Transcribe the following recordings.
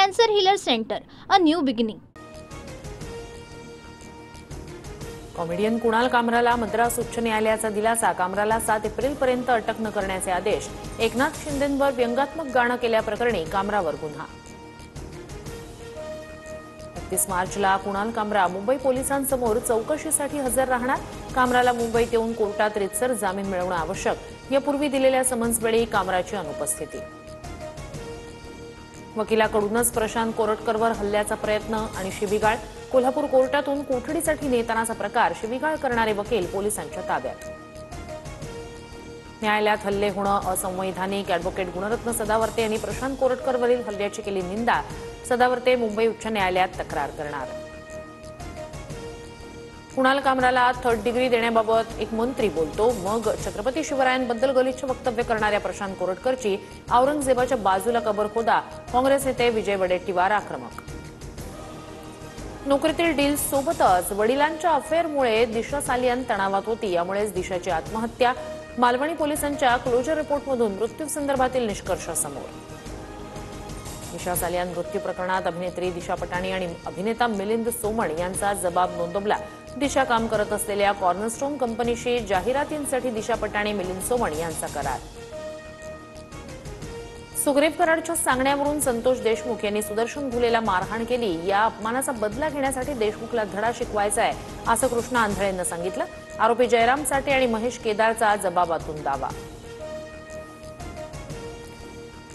Cancer Healer Center, a new beginning. Comedian Kunal कामराला मद्रास उच्च न्यायालयाचा दिलासा. कामराला 7 एप्रिलपर्यंत अटक न करण्याचे आदेश. एकनाथ शिंदेंवर व्यंगात्मक गाणं केल्याप्रकरणी कामरावर गुन्हा. 31 मार्चला कुणाल कामरा मुंबई पोलिसांसमोर चौकशीसाठी हजर राहणार. कामराला मुंबईत येऊन कोर्टात रितसर जामीन मिळवणं आवश्यक. यापूर्वी दिलेल्या समन्सवेळी कामराची अनुपस्थिती. वकिलाकडूनच प्रशांत कोरटकरवर हल्ल्याचा प्रयत्न आणि शिवीगाळ. कोल्हापूर कोर्टातून कोठडीसाठी नेतानाचा प्रकार. शिवीगाळ करणारे वकील पोलिसांच्या ताब्यात. न्यायालयात हल्ले होणं असंवैधानिक. अॅडव्होकेट गुणरत्न सदावर्ते यांनी प्रशांत कोरटकरवरील हल्ल्याची केली निंदा. सदावर्ते मुंबई उच्च न्यायालयात तक्रार करणार. कुणाल कामराला 3rd डिग्री देण्याबाबत एक मंत्री बोलतो, मग छत्रपती शिवरायांबद्दल गलिच्छ वक्तव्य करणाऱ्या प्रशांत कोरटकरची औरंगजेबाच्या बाजूला कबर खोदा. काँग्रेस नेते विजय वडेट्टीवार आक्रमक. नोकरीतील डील सोबतच वडिलांच्या अफेअरमुळे दिशा सालियान तणावात होती. यामुळेच दिशाची आत्महत्या. मालवणी पोलिसांच्या क्लोजर रिपोर्टमधून मृत्यूसंदर्भातील निष्कर्ष समोर. दिशा सालियान मृत्यू प्रकरणात अभिनेत्री दिशा पटाणी आणि अभिनेता मिलिंद सोमण यांचा जबाब नोंदवला. दिशा काम करत असलेल्या कॉर्नरस्टोन कंपनीशी जाहिरातींसाठी दिशा पटाणी मिलिंद सोमण यांचा करार. सुग्रीव कराडच्या सांगण्यावरून संतोष देशमुख यांनी सुदर्शन घुलेला मारहाण केली. या अपमानाचा बदला घेण्यासाठी देशमुखला धडा शिकवायचा आहे, असं कृष्णा आंधळेंना सांगितलं. आरोपी जयराम साठे आणि महेश केदारचा जबाबातून दावा.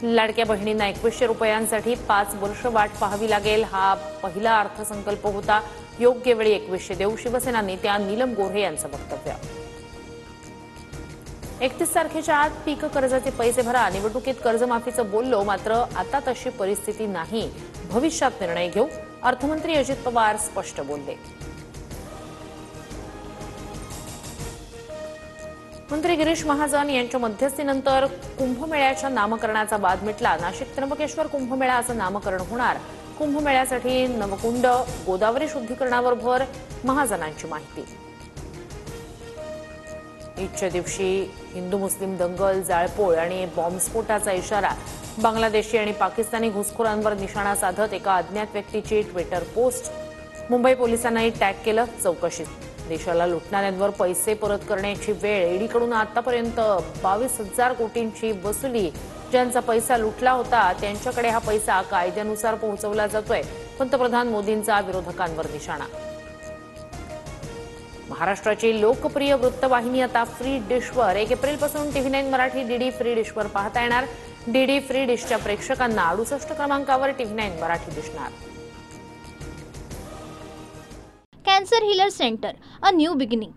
लाडक्या बहिणींना 2100 रुपयांसाठी 5 वर्ष वाट पाहावी लागेल. हा पहिला अर्थसंकल्प होता. योग्य वेळी 2100 देऊ. शिवसेना नेत्या नीलम गोऱ्हे यांचं वक्तव्य. 31 तारखेच्या आत पीक कर्जाचे पैसे भरा. निवडणुकीत कर्जमाफीचं बोललो, मात्र आता तशी परिस्थिती नाही. भविष्यात निर्णय घेऊ. अर्थमंत्री अजित पवार स्पष्ट बोलले. मंत्री गिरीश महाजन यांच्या मध्यस्थीनंतर कुंभमेळ्याच्या नामकरणाचा वाद मिटला. नाशिक त्र्यंबकेश्वर कुंभमेळा असं नामकरण होणार. कुंभमेळ्यासाठी नवकुंड, गोदावरी शुद्धीकरणावर भर. महाजनांची माहिती. ईदच्या दिवशी हिंदू मुस्लिम दंगल, जाळपोळ आणि बॉम्बस्फोटाचा इशारा. बांगलादेशी आणि पाकिस्तानी घुसखोरांवर निशाणा साधत एका अज्ञात व्यक्तीची ट्विटर पोस्ट. मुंबई पोलिसांनाही टॅग केलं. चौकशी. देशाला लुटणाऱ्यांवर पैसे परत करण्याची वेळ. ईडीकडून आतापर्यंत 22,000 कोटींची वसुली. ज्यांचा पैसा लुटला होता त्यांच्याकडे हा पैसा कायद्यानुसार पोहोचवला जातोय. पंतप्रधान मोदींचा विरोधकांवर निशाणा. महाराष्ट्राची लोकप्रिय वृत्तवाहिनी आता फ्री डिशवर. 1 एप्रिलपासून TV9 मराठी डीडी फ्री डिशवर पाहता येणार. डीडी फ्री डिशच्या प्रेक्षकांना 68 क्रमांकावर TV9 मराठी दिसणार. Cancer Healer Center, a new beginning.